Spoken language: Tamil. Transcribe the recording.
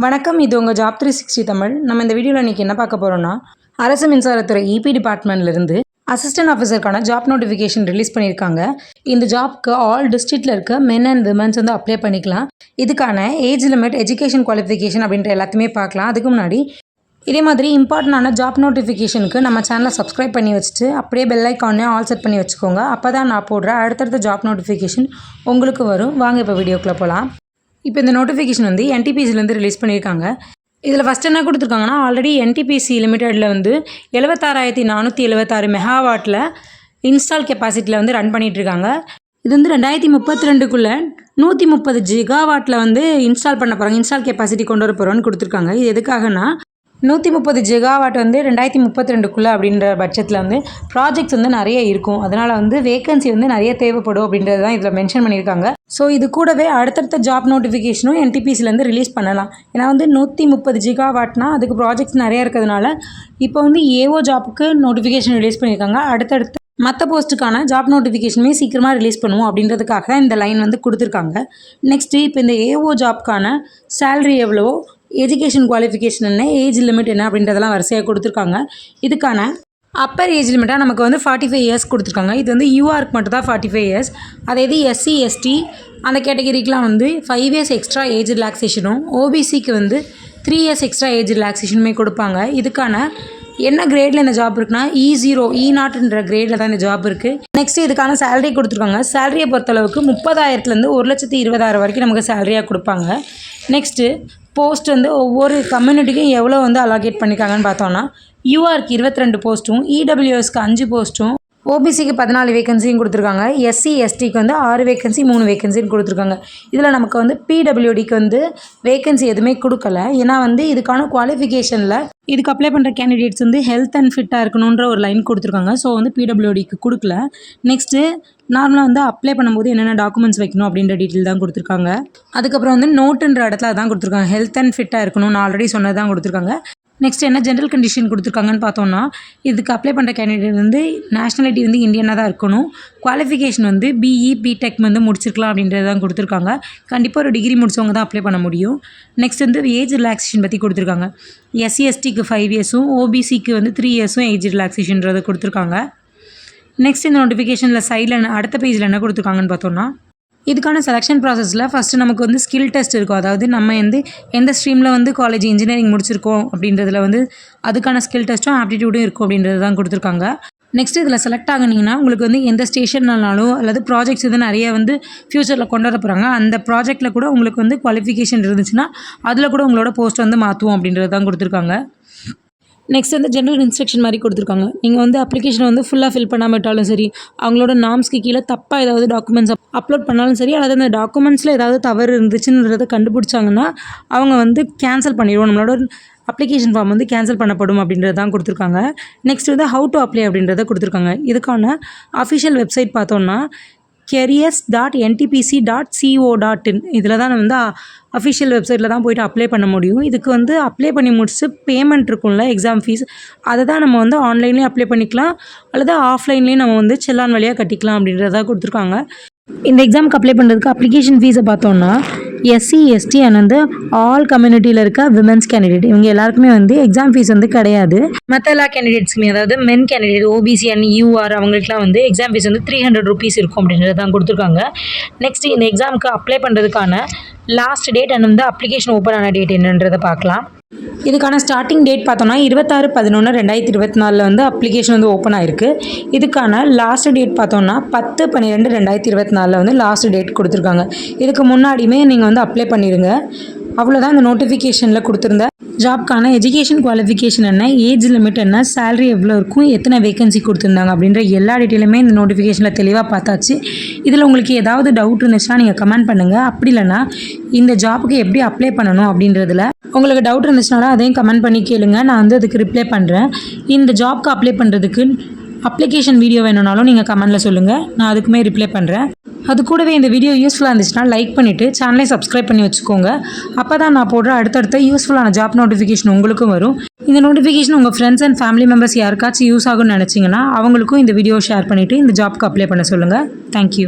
வணக்கம், இது உங்கள் ஜாப் 360 தமிழ். நம்ம இந்த வீடியோவில் இன்றைக்கி என்ன பார்க்க போகிறோம்னா, அரசு மின்சாரத்துறை இபி டிபார்ட்மெண்ட்லேருந்து அசிஸ்டன்ட் ஆஃபீஸருக்கான ஜாப் நோட்டிஃபிகேஷன் ரிலீஸ் பண்ணியிருக்காங்க. இந்த ஜாப்க்கு ஆல் டிஸ்ட்ரிக்டில் இருக்க மென் அண்ட் விமன்ஸ் வந்து அப்ளை பண்ணிக்கலாம். இதுக்கான ஏஜ் லிமிட், எஜுகேஷன் குவாலிஃபிகேஷன் அப்படின்ற எல்லாத்தையுமே பார்க்கலாம். அதுக்கு முன்னாடி இதே மாதிரி இம்பார்ட்டண்டான ஜாப் நோட்டிஃபிகேஷனுக்கு நம்ம சேனலை சப்ஸ்கிரைப் பண்ணி வச்சுட்டு அப்படியே பெல் ஐக்கானே ஆல் செட் பண்ணி வச்சுக்கோங்க. அப்போ தான் நான் போடுற அடுத்தடுத்த ஜாப் நோட்டிஃபிகேஷன் உங்களுக்கு வரும். வாங்க இப்போ வீடியோக்குள்ளே போகலாம். இப்போ இந்த நோட்டிஃபிகேஷன் வந்து என்டிபிசிலேருந்து ரிலீஸ் பண்ணியிருக்காங்க. இதில் ஃபஸ்ட் என்ன கொடுத்துருக்காங்கன்னா, ஆல்ரெடி என்டிபிசி லிமிட்டெடில் வந்து 76,476 மெகாவாட்டில் இன்ஸ்டால் கெப்பாசிட்டியில் வந்து ரன் பண்ணிகிட்ருக்காங்க. இது வந்து 2032க்குள்ளே 130 ஜிகாவாட்டில் வந்து இன்ஸ்டால் பண்ண போகிறாங்க, இன்ஸ்டால் கெப்பாசிட்டி கொண்டு வர போகிறோன்னு கொடுத்துருக்காங்க. இது எதுக்காகனா 130 ஜிகாவாட் வந்து 2032க்குள்ளே அப்படின்ற பட்சத்தில் வந்து ப்ராஜெக்ட்ஸ் வந்து நிறைய இருக்கும். அதனால் வந்து வேகன்சி வந்து நிறைய தேவைப்படும் அப்படின்றது தான் இதில் மென்ஷன் பண்ணியிருக்காங்க. ஸோ இது கூடவே அடுத்தடுத்த ஜாப் நோட்டிஃபிகேஷனும் என்டிபிசிலேருந்து ரிலீஸ் பண்ணலாம். ஏன்னா வந்து 130 ஜிகாவாட்னா அதுக்கு ப்ராஜெக்ட்ஸ் நிறையா இருக்கிறதுனால இப்போ வந்து ஏஓ ஜாப்புக்கு நோட்டிஃபிகேஷன் ரிலீஸ் பண்ணியிருக்காங்க. அடுத்தடுத்து மற்ற போஸ்ட்டுக்கான ஜாப் நோட்டிஃபிகேஷனுமே சீக்கிரமாக ரிலீஸ் பண்ணுவோம் அப்படின்றதுக்காக இந்த லைன் வந்து கொடுத்துருக்காங்க. நெக்ஸ்ட்டு இப்போ இந்த ஏஓ ஜாப்க்கான சேலரி எவ்வளோ, எஜுகேஷன் குவாலிஃபிகேஷன் என்ன, ஏஜ் லிமிட் என்ன அப்படின்றதெல்லாம் வரிசையாக கொடுத்துருக்காங்க. இதுக்கான அப்பர் ஏஜ் லிமிட்டாக நமக்கு வந்து 45 இயர்ஸ் கொடுத்துருக்காங்க. இது வந்து யூஆருக்கு மட்டும் தான் 45 இயர்ஸ். அதே இது எஸ்சி எஸ்டி அந்த கேட்டகரிக்கெலாம் வந்து 5 இயர்ஸ் எக்ஸ்ட்ரா ஏஜ் ரிலாக்ஸேஷனும், ஓபிசிக்கு வந்து 3 இயர்ஸ் எக்ஸ்ட்ரா ஏஜ் ரிலாக்ஸேஷனுமே கொடுப்பாங்க. இதுக்கான என்ன கிரேடில் இந்த ஜாப் இருக்குன்னா E0 E0ன்ற கிரேடில் தான் இந்த ஜாப் இருக்குது. நெக்ஸ்ட் இதுக்கான சேலரி கொடுத்துருக்காங்க. சேலரியை பொறுத்தளவுக்கு 30,000லேருந்து 1,20,000 வரைக்கும் நமக்கு சேலரியாக கொடுப்பாங்க. நெக்ஸ்ட்டு போஸ்ட் வந்து ஒவ்வொரு கம்யூனிட்டிக்கும் எவ்வளோ வந்து அலாகேட் பண்ணியிருக்காங்கன்னு பார்த்தோன்னா, யூஆருக்கு 22 போஸ்ட்டும், இடபிள்யூஎஸ்க்கு 5 போஸ்ட்டும், ஓபிசிக்கு 14 வேகன்சியும் கொடுத்துருக்காங்க. எஸ்சி எஸ்டிக்கு வந்து 6 வேகன்சி 3 வேகன்சின்னு கொடுத்துருக்காங்க. இதில் நமக்கு வந்து பிடபிள்யூடிக்கு வந்து வேகன்சி எதுவுமே கொடுக்கல. ஏன்னா வந்து இதுக்கான குவாலிஃபிகேஷனில் இதுக்கு அப்ளை பண்ணுற கேண்டிடேட்ஸ் வந்து ஹெல்த் அண்ட் ஃபிட்டாக இருக்கணுன்ற ஒரு லைன் கொடுத்துருக்காங்க. ஸோ வந்து பிடபிள்யூடிக்கு கொடுக்கல. நெக்ஸ்ட்டு நார்மலாக வந்து அப்ளை பண்ணும்போது என்னென்ன டாக்குமெண்ட்ஸ் வைக்கணும் அப்படின்ற டீட்டெயில் தான் கொடுத்துருக்காங்க. அதுக்கப்புறம் வந்து நோட்டுன்ற இடத்துல தான் கொடுத்துருக்காங்க. ஹெல்த் அண்ட் ஃபிட்டாக இருக்கணும்னு ஆல்ரெடி சொன்னது தான் கொடுத்துருக்காங்க. நெக்ஸ்ட் என்ன ஜென்ரல் கண்டிஷன் கொடுத்துருக்காங்கன்னு பார்த்தோன்னா, இதுக்கு அப்ளை பண்ணுற கேண்டிடேட் வந்து நேஷ்னாலிட்டி வந்து இந்தியனாக தான் இருக்கணும். குவாலிஃபிகேஷன் வந்து பிஇ பிடெக் வந்து முடிச்சிருக்கலாம் அப்படின்றது தான் கொடுத்துருக்காங்க. கண்டிப்பாக ஒரு டிகிரி முடிச்சவங்க தான் அப்ளை பண்ண முடியும். நெக்ஸ்ட் வந்து ஏஜ் ரிலாக்ஸேஷன் பற்றி கொடுத்துருக்காங்க. எஸ்சி எஸ்டிக்கு 5 இயர்ஸும், ஓபிசிக்கு வந்து 3 இயர்ஸும் ஏஜ் ரிலாக்ஸேஷன்றதை கொடுத்துருக்காங்க. நெக்ஸ்ட் இந்த நோட்டிஃபிகேஷனில் சைடில் அடுத்த பேஜில் என்ன கொடுத்துருக்காங்கன்னு பார்த்தோன்னா, இதுக்கான செலெக்ஷன் ப்ராசஸில் ஃபஸ்ட்டு நமக்கு வந்து ஸ்கில் டெஸ்ட் இருக்கும். அதாவது நம்ம வந்து எந்த ஸ்ட்ரீமில் வந்து காலேஜ் இன்ஜினியரிங் முடிச்சிருக்கோம் அப்படின்றதுல வந்து அதுக்கான ஸ்கில் டெஸ்ட்டும் ஆப்டிடியூடும் இருக்கும் அப்படின்றது தான் கொடுத்துருக்காங்க. நெக்ஸ்ட் இதில் செலக்ட் ஆகினீங்கன்னா உங்களுக்கு வந்து எந்த ஸ்டேஷன்னாலும் அல்லது ப்ராஜெக்ட்ஸ் வந்து நிறைய வந்து ஃப்யூச்சரில் கொண்டு வர போகிறாங்க. அந்த ப்ராஜெக்ட்டில் கூட உங்களுக்கு வந்து குவாலிஃபிகேஷன் இருந்துச்சுன்னா அதில் கூட உங்களோட போஸ்ட் வந்து மாற்றுவோம் அப்படின்றது தான் கொடுத்துருக்காங்க. நெக்ஸ்ட் வந்து ஜென்ரல் இன்ஸ்ட்ரக்ஷன் மாதிரி கொடுத்துருக்காங்க. நீங்கள் வந்து அப்ளிகேஷனை வந்து ஃபுல்லாக ஃபில் பண்ணாமல் விட்டாலும் சரி, அவங்களோட நார்ம்ஸ்க்கு கீழே தப்பாக ஏதாவது டாக்குமெண்ட்ஸ் அப்லோட் பண்ணாலும் சரி, அல்லது அந்த டாக்குமெண்ட்ஸில் ஏதாவது தவறு இருந்துச்சுன்றதை கண்டுபிடிச்சாங்கன்னா அவங்க வந்து கேன்சல் பண்ணிடுவோம், நம்மளோட அப்ளிகேஷன் ஃபார்ம் வந்து கேன்சல் பண்ணப்படும் அப்படின்றது தான் கொடுத்துருக்காங்க. நெக்ஸ்ட் வந்து ஹவு டு அப்ளை அப்படின்றத கொடுத்துருக்காங்க. இதுக்கான அஃபிஷியல் வெப்சைட் பார்த்தோன்னா careers.ntpc.co.in இதில் தான் வந்து அஃபிஷியல் வெப்சைட்டில் தான் போய்ட்டு அப்ளை பண்ண முடியும். இதுக்கு வந்து அப்ளை பண்ணி முடிச்சு பேமெண்ட் இருக்கும்ல, எக்ஸாம் ஃபீஸ், அதை தான் நம்ம வந்து ஆன்லைன்லேயும் அப்ளை பண்ணிக்கலாம் அல்லது ஆஃப்லைன்லேயும் நம்ம வந்து செல்லான் வழியாக கட்டிக்கலாம் அப்படின்றத கொடுத்துருக்காங்க. இந்த எக்ஸாமுக்கு அப்ளை பண்ணுறதுக்கு அப்ளிகேஷன் ஃபீஸை பார்த்தோன்னா எஸ்சி எஸ்டி அண்ட் வந்து ஆல் கம்யூனிட்டியில் இருக்க விமென்ஸ் கேண்டிடேட் இவங்க எல்லாருக்குமே வந்து எக்ஸாம் ஃபீஸ் வந்து கிடையாது. மற்ற எல்லா கேண்டிடேட்ஸ்க்குமே, அதாவது மென் கேண்டிடேட் ஓபிசி அண்ட் யூஆர் அவங்களுக்குலாம் வந்து எக்ஸாம் ஃபீஸ் வந்து 300 rupees இருக்கும் அப்படின்றது தான் கொடுத்துருக்காங்க. நெக்ஸ்ட் இந்த எக்ஸாமுக்கு அப்ளை பண்ணுறதுக்கான லாஸ்ட் டேட் அண்ட் வந்து அப்ளிகேஷன் ஓப்பன் ஆன டேட் என்னன்றதை பார்க்கலாம். இதுக்கான ஸ்டார்டிங் டேட் பார்த்தோன்னா 26/11/2024 வந்து அப்ளிகேஷன் வந்து ஓப்பன் ஆகிருக்கு. இதுக்கான லாஸ்ட் டேட் பார்த்தோன்னா 10/12/2024 வந்து லாஸ்ட் டேட் கொடுத்துருக்காங்க. இதுக்கு முன்னாடியுமே நீங்கள் வந்து அப்ளை பண்ணிடுங்க. அவ்வளோதான் இந்த நோட்டிஃபிகேஷனில் கொடுத்துருந்த ஜாப்க்கான எஜுகேஷன் குவாலிஃபிகேஷன் என்ன, ஏஜ் லிமிட் என்ன, சேலரி எவ்வளோ இருக்கும், எத்தனை வேகன்சி கொடுத்துருந்தாங்க அப்படின்ற எல்லா டீட்டெயிலுமே இந்த நோட்டிஃபிகேஷனில் தெளிவாக பார்த்தாச்சு. இதில் உங்களுக்கு ஏதாவது டவுட் இருந்துச்சுன்னா நீங்கள் கமெண்ட் பண்ணுங்கள். அப்படி இல்லைனா இந்த ஜாப்புக்கு எப்படி அப்ளை பண்ணணும் அப்படின்றதுல உங்களுக்கு டவுட் இருந்துச்சுனாலும் அதையும் கமெண்ட் பண்ணி கேளுங்க, நான் வந்து அதுக்கு ரிப்ளை பண்ணுறேன். இந்த ஜாப்க்கு அப்ளை பண்ணுறதுக்கு அப்ளிகேஷன் வீடியோ வேணும்னாலும் நீங்கள் கமெண்டில் சொல்லுங்கள், நான் அதுக்குமே ரிப்ளை பண்ணுறேன். அது கூடவே இந்த வீடியோ யூஸ்ஃபுல்லாக இருந்துச்சுன்னா லைக் பண்ணிவிட்டு சேனலை சப்ஸ்கிரைப் பண்ணி வச்சுக்கோங்க. அப்போ தான் நான் போடுற அடுத்தடுத்த யூஸ்ஃபுல்லான ஜாப் நோட்டிஃபிகேஷன் உங்களுக்கும் வரும். இந்த நோட்டிஃபிகேஷன் உங்கள் ஃப்ரெண்ட்ஸ் அண்ட் ஃபேமிலி மெம்பர்ஸ் யாருக்காச்சும் யூஸ் ஆகும்னு நினச்சிங்கன்னா அவங்களுக்கும் இந்த வீடியோ ஷேர் பண்ணிவிட்டு இந்த ஜாப்க்கு அப்ளை பண்ண சொல்லுங்கள். தேங்க்யூ.